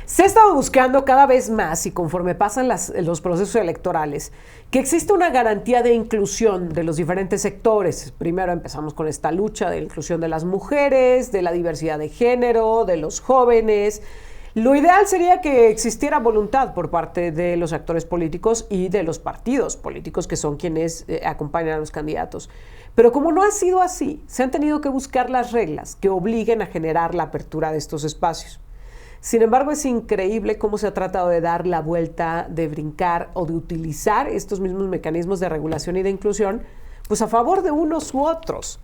Se ha estado buscando cada vez más y conforme pasan los procesos electorales que existe una garantía de inclusión de los diferentes sectores. Primero empezamos con esta lucha de inclusión de las mujeres, de la diversidad de género, de los jóvenes. Lo ideal sería que existiera voluntad por parte de los actores políticos y de los partidos políticos que son quienes acompañan a los candidatos. Pero como no ha sido así, se han tenido que buscar las reglas que obliguen a generar la apertura de estos espacios. Sin embargo, es increíble cómo se ha tratado de dar la vuelta, de brincar o de utilizar estos mismos mecanismos de regulación y de inclusión, pues a favor de unos u otros.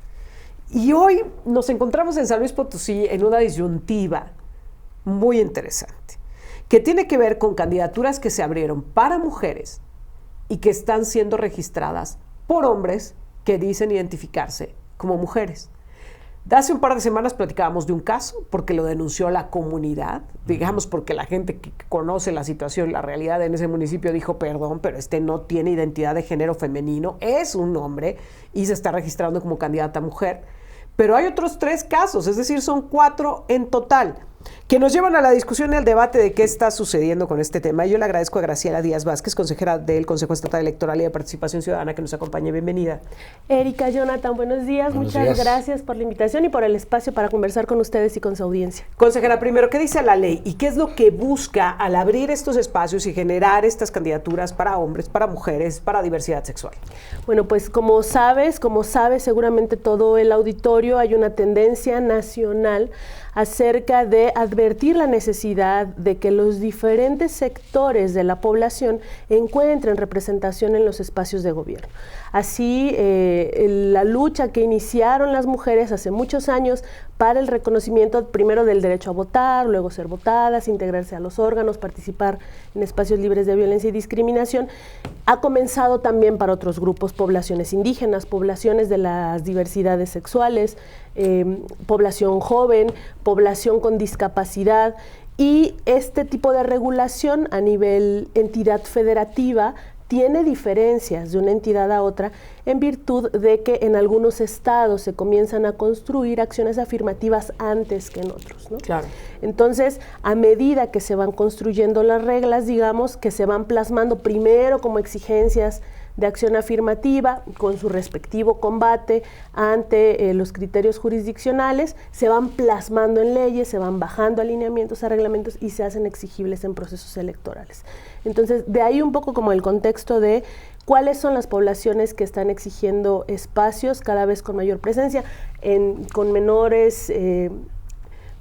Y hoy nos encontramos en San Luis Potosí en una disyuntiva muy interesante, que tiene que ver con candidaturas que se abrieron para mujeres y que están siendo registradas por hombres que dicen identificarse como mujeres. De hace un par de semanas platicábamos de un caso porque lo denunció la comunidad, digamos porque la gente que conoce la situación, la realidad en ese municipio dijo, perdón, pero este no tiene identidad de género femenino, es un hombre y se está registrando como candidata a mujer. Pero hay otros 3 casos, es decir, son 4 en total, que nos llevan a la discusión y al debate de qué está sucediendo con este tema. Yo le agradezco a Graciela Díaz Vázquez, consejera del Consejo Estatal Electoral y de Participación Ciudadana, que nos acompañe. Bienvenida. Erika, Jonathan, buenos días. Muchas gracias por la invitación y por el espacio para conversar con ustedes y con su audiencia. Consejera, primero, ¿qué dice la ley y qué es lo que busca al abrir estos espacios y generar estas candidaturas para hombres, para mujeres, para diversidad sexual? Bueno, pues como sabes seguramente todo el auditorio, hay una tendencia nacional acerca de advertir la necesidad de que los diferentes sectores de la población encuentren representación en los espacios de gobierno. Así, la lucha que iniciaron las mujeres hace muchos años para el reconocimiento primero del derecho a votar, luego ser votadas, integrarse a los órganos, participar en espacios libres de violencia y discriminación, ha comenzado también para otros grupos, poblaciones indígenas, poblaciones de las diversidades sexuales, población joven, población con discapacidad, y este tipo de regulación a nivel entidad federativa tiene diferencias de una entidad a otra en virtud de que en algunos estados se comienzan a construir acciones afirmativas antes que en otros, ¿no? Claro. Entonces, a medida que se van construyendo las reglas, digamos, que se van plasmando primero como exigencias de acción afirmativa, con su respectivo combate ante los criterios jurisdiccionales, se van plasmando en leyes, se van bajando alineamientos a reglamentos y se hacen exigibles en procesos electorales. Entonces, de ahí un poco como el contexto de cuáles son las poblaciones que están exigiendo espacios cada vez con mayor presencia, con menores...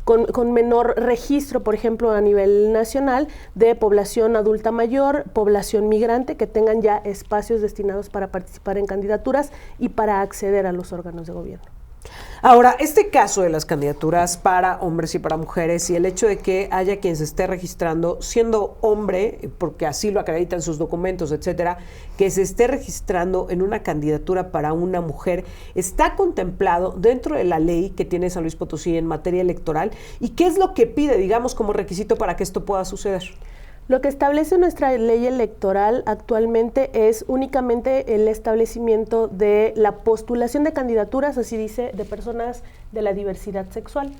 Con menor registro, por ejemplo, a nivel nacional, de población adulta mayor, población migrante, que tengan ya espacios destinados para participar en candidaturas y para acceder a los órganos de gobierno. Ahora, este caso de las candidaturas para hombres y para mujeres y el hecho de que haya quien se esté registrando siendo hombre, porque así lo acreditan sus documentos, etcétera, que se esté registrando en una candidatura para una mujer, ¿está contemplado dentro de la ley que tiene San Luis Potosí en materia electoral? ¿Y qué es lo que pide, digamos, como requisito para que esto pueda suceder? Lo que establece nuestra ley electoral actualmente es únicamente el establecimiento de la postulación de candidaturas, así dice, de personas de la diversidad sexual.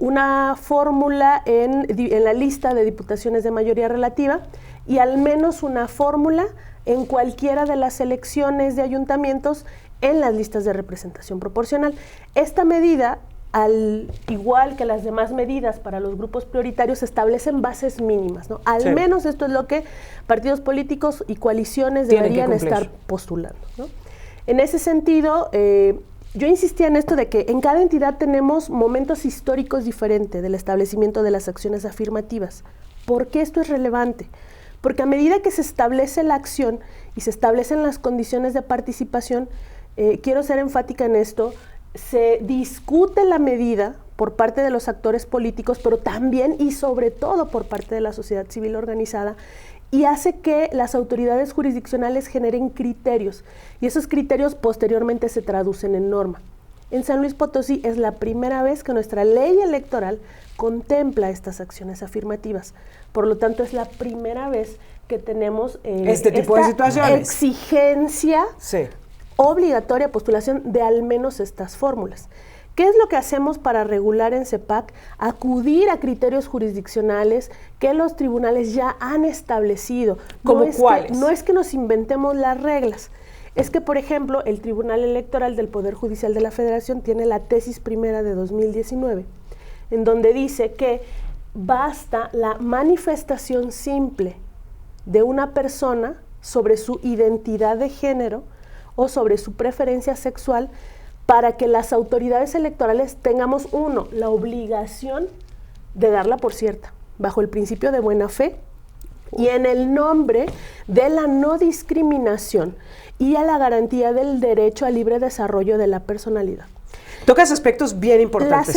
Una fórmula en la lista de diputaciones de mayoría relativa y al menos una fórmula en cualquiera de las elecciones de ayuntamientos en las listas de representación proporcional. Esta medida, al igual que las demás medidas para los grupos prioritarios, establecen bases mínimas, ¿no? Al menos esto es lo que partidos políticos y coaliciones deberían estar postulando, ¿no? En ese sentido, yo insistía en esto de que en cada entidad tenemos momentos históricos diferentes del establecimiento de las acciones afirmativas. ¿Por qué esto es relevante? Porque a medida que se establece la acción y se establecen las condiciones de participación, quiero ser enfática en esto, se discute la medida por parte de los actores políticos, pero también y sobre todo por parte de la sociedad civil organizada, y hace que las autoridades jurisdiccionales generen criterios, y esos criterios posteriormente se traducen en norma. En San Luis Potosí es la primera vez que nuestra ley electoral contempla estas acciones afirmativas, por lo tanto es la primera vez que tenemos este tipo de situaciones, exigencia obligatoria postulación de al menos estas fórmulas. ¿Qué es lo que hacemos para regular en CEPAC? Acudir a criterios jurisdiccionales que los tribunales ya han establecido. ¿Cómo cuáles? No es que nos inventemos las reglas. Es que, por ejemplo, el Tribunal Electoral del Poder Judicial de la Federación tiene la tesis primera de 2019, en donde dice que basta la manifestación simple de una persona sobre su identidad de género o sobre su preferencia sexual para que las autoridades electorales tengamos, uno, la obligación de darla por cierta, bajo el principio de buena fe y en el nombre de la no discriminación y a la garantía del derecho al libre desarrollo de la personalidad. Tocas aspectos bien importantes.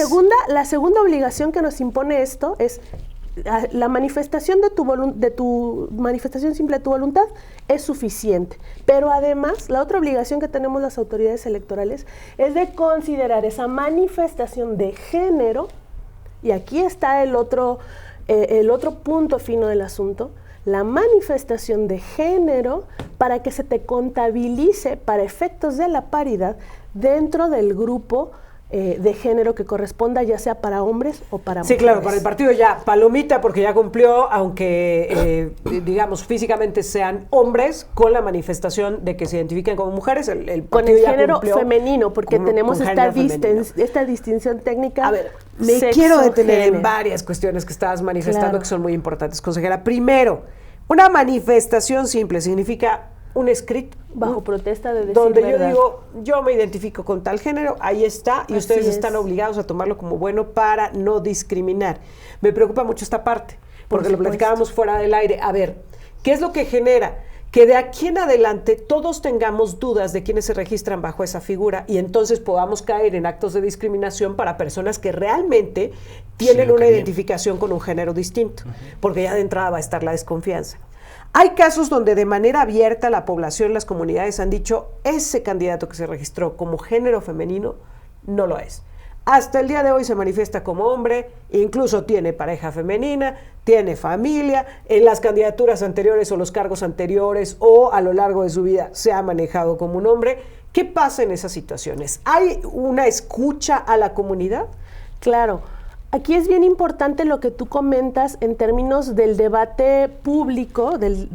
La segunda obligación que nos impone esto es la manifestación de tu manifestación simple de tu voluntad es suficiente, pero además la otra obligación que tenemos las autoridades electorales es de considerar esa manifestación de género, y aquí está el otro punto fino del asunto, la manifestación de género para que se te contabilice para efectos de la paridad dentro del grupo de género que corresponda, ya sea para hombres o para mujeres. Sí, claro, para el partido ya palomita porque ya cumplió, aunque digamos físicamente sean hombres, con la manifestación de que se identifiquen como mujeres, el con partido el ya género cumplió femenino, porque tenemos esta distinción técnica. A ver, me quiero detener en varias cuestiones que estabas manifestando, que son muy importantes, consejera. Primero, una manifestación simple significa un escrito bajo protesta de decir donde verdad. yo digo, yo me identifico con tal género, ahí está, y ustedes están obligados a tomarlo como bueno para no discriminar. Me preocupa mucho esta parte, porque lo platicábamos fuera del aire. A ver, ¿qué es lo que genera? Que de aquí en adelante todos tengamos dudas de quiénes se registran bajo esa figura y entonces podamos caer en actos de discriminación para personas que realmente tienen una identificación con un género distinto, porque ya de entrada va a estar la desconfianza. Hay casos donde de manera abierta la población, las comunidades han dicho, ese candidato que se registró como género femenino no lo es. Hasta el día de hoy se manifiesta como hombre, incluso tiene pareja femenina, tiene familia, en las candidaturas anteriores o los cargos anteriores o a lo largo de su vida se ha manejado como un hombre. ¿Qué pasa en esas situaciones? ¿Hay una escucha a la comunidad? Claro. Aquí es bien importante lo que tú comentas en términos del debate público, el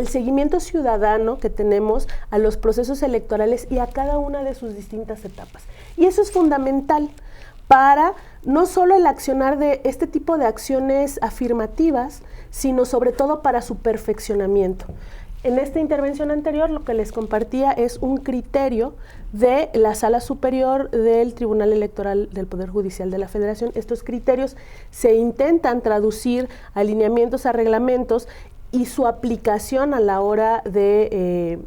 seguimiento ciudadano que tenemos a los procesos electorales y a cada una de sus distintas etapas. Y eso es fundamental para no solo el accionar de este tipo de acciones afirmativas, sino sobre todo para su perfeccionamiento. En esta intervención anterior lo que les compartía es un criterio de la Sala Superior del Tribunal Electoral del Poder Judicial de la Federación. Estos criterios se intentan traducir a lineamientos, a reglamentos y su aplicación a la hora de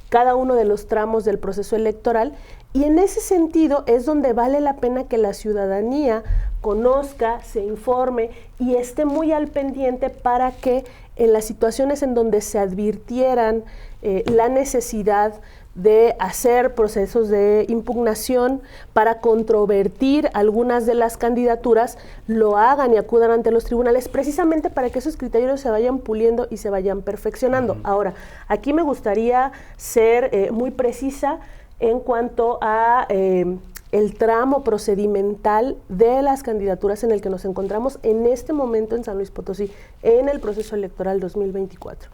cada uno de los tramos del proceso electoral. Y en ese sentido es donde vale la pena que la ciudadanía conozca, se informe y esté muy al pendiente para que en las situaciones en donde se advirtieran la necesidad de hacer procesos de impugnación para controvertir algunas de las candidaturas, lo hagan y acudan ante los tribunales, precisamente para que esos criterios se vayan puliendo y se vayan perfeccionando. Ahora, aquí me gustaría ser muy precisa en cuanto a el tramo procedimental de las candidaturas en el que nos encontramos en este momento en San Luis Potosí, en el proceso electoral 2024,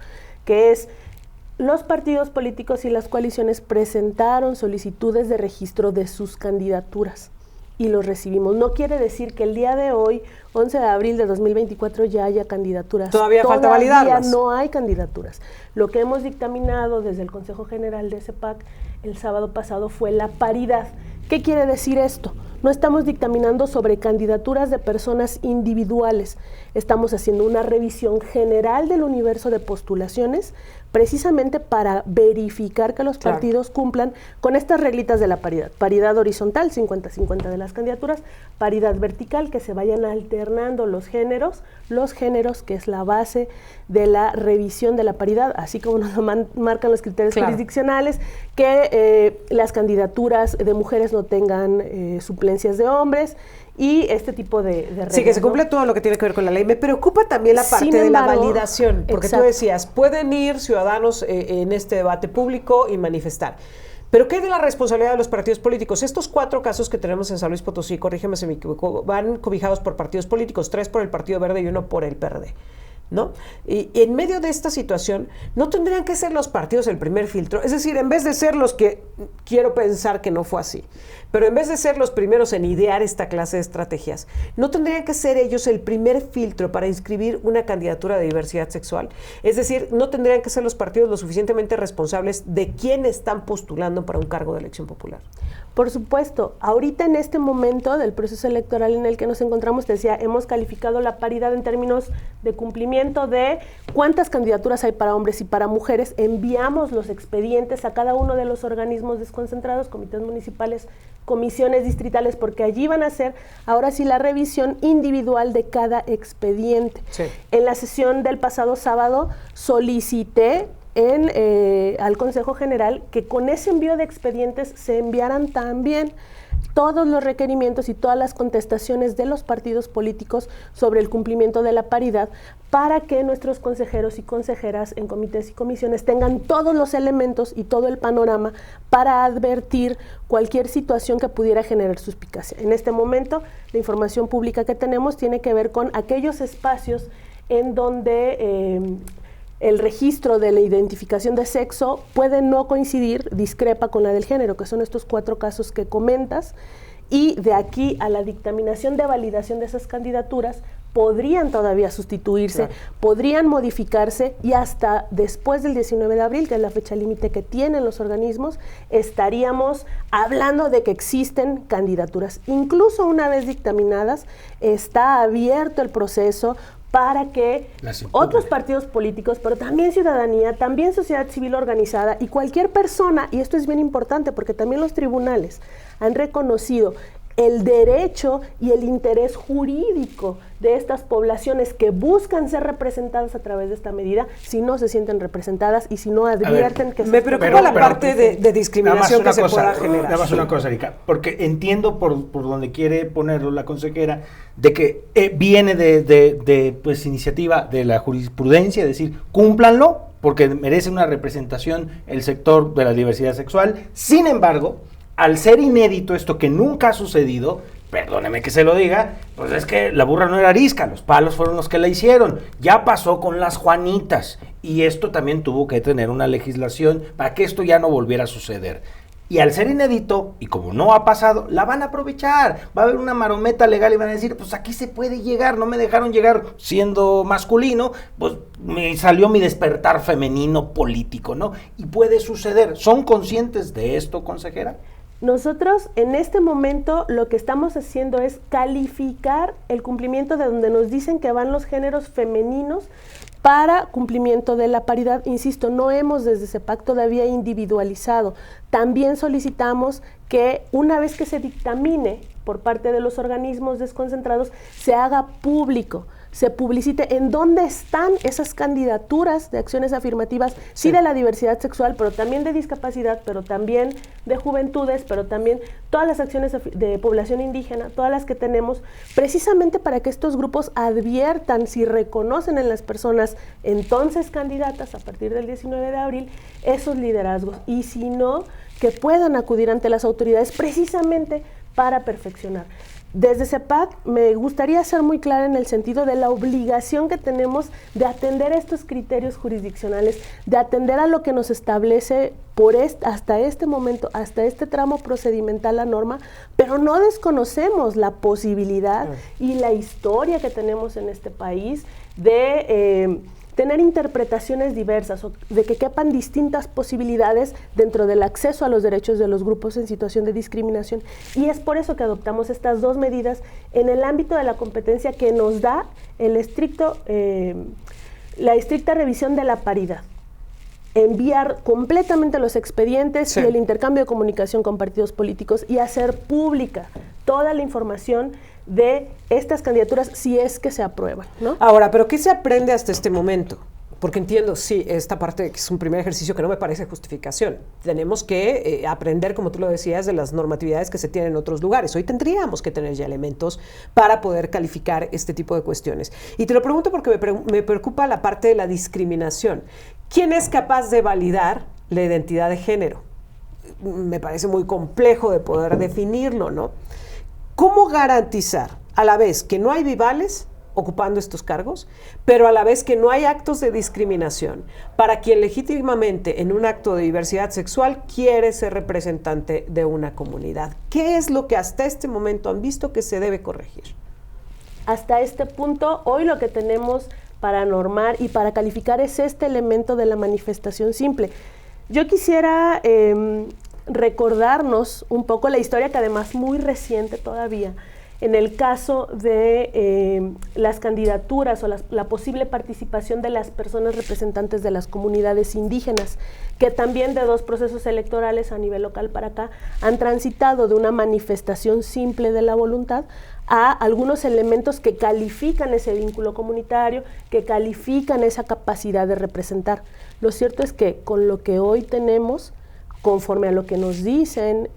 que es: los partidos políticos y las coaliciones presentaron solicitudes de registro de sus candidaturas y los recibimos. No quiere decir que el día de hoy, 11 de abril de 2024, ya haya candidaturas. Todavía falta validarlas. No hay candidaturas. Lo que hemos dictaminado desde el Consejo General de CEPAC el sábado pasado fue la paridad. ¿Qué quiere decir esto? No estamos dictaminando sobre candidaturas de personas individuales. Estamos haciendo una revisión general del universo de postulaciones precisamente para verificar que los partidos cumplan con estas reglitas de la paridad. Paridad horizontal, 50-50 de las candidaturas, paridad vertical, que se vayan alternando los géneros que es la base de la revisión de la paridad, así como nos marcan los criterios jurisdiccionales, que las candidaturas de mujeres no tengan suplencias de hombres, y este tipo de reglas. Sí, que se cumple todo lo que tiene que ver con la ley. Me preocupa también la parte de la validación, porque tú decías, pueden ir ciudadanos en este debate público y manifestar. Pero ¿qué es de la responsabilidad de los partidos políticos? Estos 4 casos que tenemos en San Luis Potosí, corrígeme si me equivoco, van cobijados por partidos políticos, 3 por el Partido Verde y 1 por el PRD, ¿no? Y en medio de esta situación, ¿no tendrían que ser los partidos el primer filtro? Es decir, en vez de ser los que, quiero pensar que no fue así, pero en vez de ser los primeros en idear esta clase de estrategias, ¿no tendrían que ser ellos el primer filtro para inscribir una candidatura de diversidad sexual? Es decir, ¿no tendrían que ser los partidos lo suficientemente responsables de quién están postulando para un cargo de elección popular? Por supuesto, ahorita en este momento del proceso electoral en el que nos encontramos, te decía, hemos calificado la paridad en términos de cumplimiento de cuántas candidaturas hay para hombres y para mujeres. Enviamos los expedientes a cada uno de los organismos desconcentrados, comités municipales, comisiones distritales, porque allí van a hacer ahora sí la revisión individual de cada expediente. Sí. En la sesión del pasado sábado solicité al Consejo General que con ese envío de expedientes se enviaran también todos los requerimientos y todas las contestaciones de los partidos políticos sobre el cumplimiento de la paridad, para que nuestros consejeros y consejeras en comités y comisiones tengan todos los elementos y todo el panorama para advertir cualquier situación que pudiera generar suspicacia. En este momento, la información pública que tenemos tiene que ver con aquellos espacios en donde el registro de la identificación de sexo puede no coincidir, discrepa con la del género, que son estos 4 casos que comentas, y de aquí a la dictaminación de validación de esas candidaturas podrían todavía sustituirse, claro, podrían modificarse, y hasta después del 19 de abril, que es la fecha límite que tienen los organismos, estaríamos hablando de que existen candidaturas. Incluso una vez dictaminadas, está abierto el proceso para que otros partidos políticos, pero también ciudadanía, también sociedad civil organizada y cualquier persona, y esto es bien importante porque también los tribunales han reconocido el derecho y el interés jurídico de estas poblaciones que buscan ser representadas a través de esta medida, si no se sienten representadas y si no advierten que... Me preocupa la parte de discriminación que se pueda generar. Nada más una cosa, Erika, porque entiendo por donde quiere ponerlo la consejera, de que viene de pues, iniciativa de la jurisprudencia, es decir, cúmplanlo, porque merece una representación el sector de la diversidad sexual. Sin embargo, al ser inédito esto que nunca ha sucedido, perdóneme que se lo diga, pues es que la burra no era arisca, los palos fueron los que la hicieron. Ya pasó con las Juanitas, y esto también tuvo que tener una legislación para que esto ya no volviera a suceder. Y al ser inédito, y como no ha pasado, la van a aprovechar. Va a haber una marometa legal y van a decir, pues aquí se puede llegar, no me dejaron llegar siendo masculino, pues me salió mi despertar femenino político, ¿no? Y puede suceder. ¿Son conscientes de esto, consejera? Nosotros en este momento lo que estamos haciendo es calificar el cumplimiento de donde nos dicen que van los géneros femeninos para cumplimiento de la paridad. Insisto, no hemos desde CEPAC todavía individualizado. También solicitamos que una vez que se dictamine por parte de los organismos desconcentrados, se haga público, se publicite en dónde están esas candidaturas de acciones afirmativas, sí de la diversidad sexual, pero también de discapacidad, pero también de juventudes, pero también todas las acciones de población indígena, todas las que tenemos, precisamente para que estos grupos adviertan si reconocen en las personas entonces candidatas a partir del 19 de abril esos liderazgos, y si no, que puedan acudir ante las autoridades precisamente para perfeccionar. Desde CEPAC me gustaría ser muy clara en el sentido de la obligación que tenemos de atender estos criterios jurisdiccionales, de atender a lo que nos establece hasta este momento, hasta este tramo procedimental la norma, pero no desconocemos la posibilidad y la historia que tenemos en este país de tener interpretaciones diversas, o de que quepan distintas posibilidades dentro del acceso a los derechos de los grupos en situación de discriminación. Y es por eso que adoptamos estas 2 medidas en el ámbito de la competencia que nos da la estricta revisión de la paridad. Enviar completamente los expedientes y el intercambio de comunicación con partidos políticos y hacer pública toda la información de estas candidaturas si es que se aprueban, ¿no? Ahora, ¿pero qué se aprende hasta este momento? Porque entiendo, sí, esta parte que es un primer ejercicio que no me parece justificación. Tenemos que aprender, como tú lo decías, de las normatividades que se tienen en otros lugares. Hoy tendríamos que tener ya elementos para poder calificar este tipo de cuestiones. Y te lo pregunto porque me preocupa la parte de la discriminación. ¿Quién es capaz de validar la identidad de género? me parece muy complejo de poder definirlo, ¿no? ¿Cómo garantizar a la vez que no hay vivales ocupando estos cargos, pero a la vez que no hay actos de discriminación para quien legítimamente en un acto de diversidad sexual quiere ser representante de una comunidad? ¿Qué es lo que hasta este momento han visto que se debe corregir? Hasta este punto, hoy lo que tenemos para normar y para calificar es este elemento de la manifestación simple. Yo quisiera recordarnos un poco la historia, que además muy reciente todavía, en el caso de las candidaturas o la posible participación de las personas representantes de las comunidades indígenas, que también de 2 procesos electorales a nivel local para acá han transitado de una manifestación simple de la voluntad a algunos elementos que califican ese vínculo comunitario, que califican esa capacidad de representar. Lo cierto es que con lo que hoy tenemos, conforme a lo que nos dicen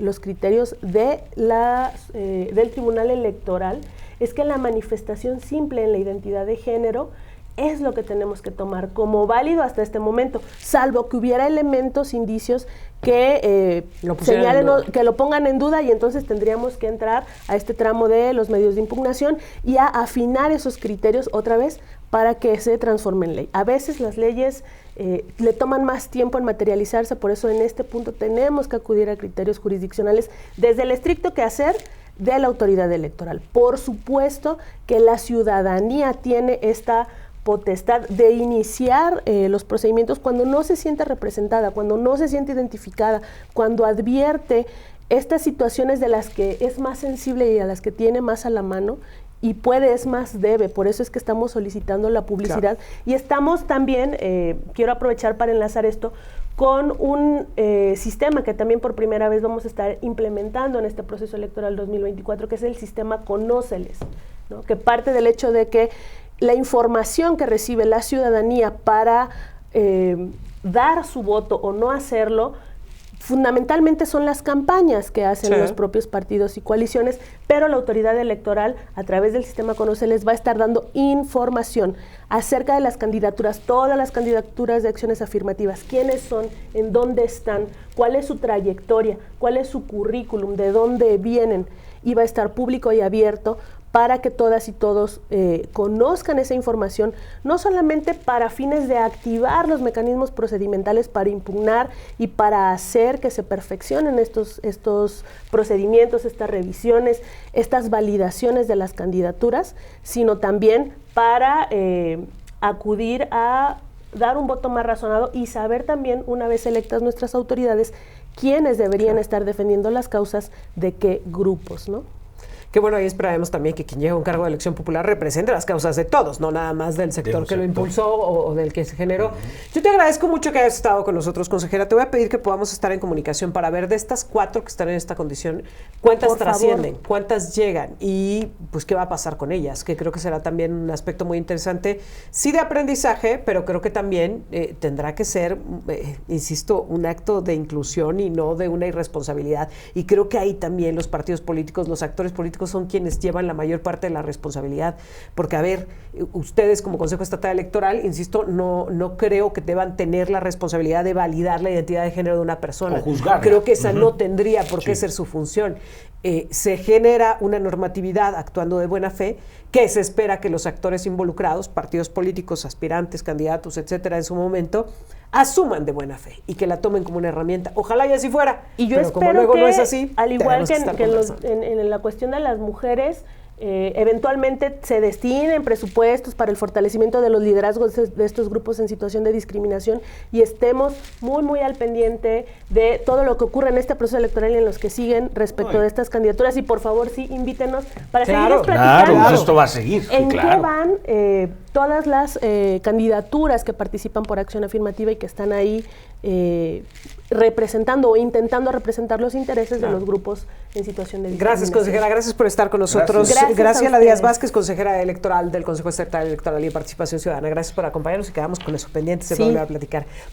los criterios de del Tribunal Electoral, es que la manifestación simple en la identidad de género es lo que tenemos que tomar como válido hasta este momento, salvo que hubiera elementos, indicios que señalen, que lo pongan en duda, y entonces tendríamos que entrar a este tramo de los medios de impugnación y a afinar esos criterios otra vez para que se transforme en ley. A veces las leyes le toman más tiempo en materializarse, por eso en este punto tenemos que acudir a criterios jurisdiccionales desde el estricto quehacer de la autoridad electoral. Por supuesto que la ciudadanía tiene esta potestad de iniciar los procedimientos cuando no se siente representada, cuando no se siente identificada, cuando advierte estas situaciones de las que es más sensible y a las que tiene más a la mano, y puede, es más, debe. Por eso es que estamos solicitando la publicidad. Claro. Y estamos también, quiero aprovechar para enlazar esto, con un sistema que también por primera vez vamos a estar implementando en este proceso electoral 2024, que es el sistema Conóceles, ¿no? Que parte del hecho de que la información que recibe la ciudadanía para dar su voto o no hacerlo, fundamentalmente son las campañas que hacen los propios partidos y coaliciones, pero la autoridad electoral, a través del sistema Conóceles, va a estar dando información acerca de las candidaturas, todas las candidaturas de acciones afirmativas, quiénes son, en dónde están, cuál es su trayectoria, cuál es su currículum, de dónde vienen, y va a estar público y abierto para que todas y todos conozcan esa información, no solamente para fines de activar los mecanismos procedimentales para impugnar y para hacer que se perfeccionen estos procedimientos, estas revisiones, estas validaciones de las candidaturas, sino también para acudir a dar un voto más razonado y saber también, una vez electas nuestras autoridades, quiénes deberían estar defendiendo las causas de qué grupos, ¿no? Que bueno, ahí esperaremos también que quien llegue a un cargo de elección popular represente las causas de todos, no nada más del sector que lo impulsó o del que se generó. Yo te agradezco mucho que hayas estado con nosotros, consejera. Te voy a pedir que podamos estar en comunicación para ver de estas 4 que están en esta condición, cuántas trascienden, cuántas llegan y pues qué va a pasar con ellas, que creo que será también un aspecto muy interesante, sí de aprendizaje, pero creo que también tendrá que ser, insisto, un acto de inclusión y no de una irresponsabilidad. Y creo que ahí también los partidos políticos, los actores políticos son quienes llevan la mayor parte de la responsabilidad, porque a ver, ustedes como Consejo Estatal Electoral, insisto, no creo que deban tener la responsabilidad de validar la identidad de género de una persona. O juzgarla. Creo que esa no tendría por qué ser su función. Se genera una normatividad actuando de buena fe que se espera que los actores involucrados, partidos políticos, aspirantes, candidatos, etcétera, en su momento, asuman de buena fe y que la tomen como una herramienta. Ojalá y así fuera. Y yo pero espero como luego que, no es así, al igual que en en la cuestión de las mujeres, eventualmente se destinen presupuestos para el fortalecimiento de los liderazgos de estos grupos en situación de discriminación, y estemos muy al pendiente de todo lo que ocurre en este proceso electoral y en los que siguen respecto de estas candidaturas. Y por favor, sí, invítenos para seguir platicando. Claro, esto va a seguir. ¿En qué van todas las candidaturas que participan por acción afirmativa y que están ahí representando o intentando representar los intereses de los grupos en situación de discriminación? Gracias, consejera. Gracias por estar con nosotros. Gracias a Díaz Vázquez, consejera electoral del Consejo Estatal Electoral y Participación Ciudadana. Gracias por acompañarnos y quedamos con eso pendientes de volver a platicar.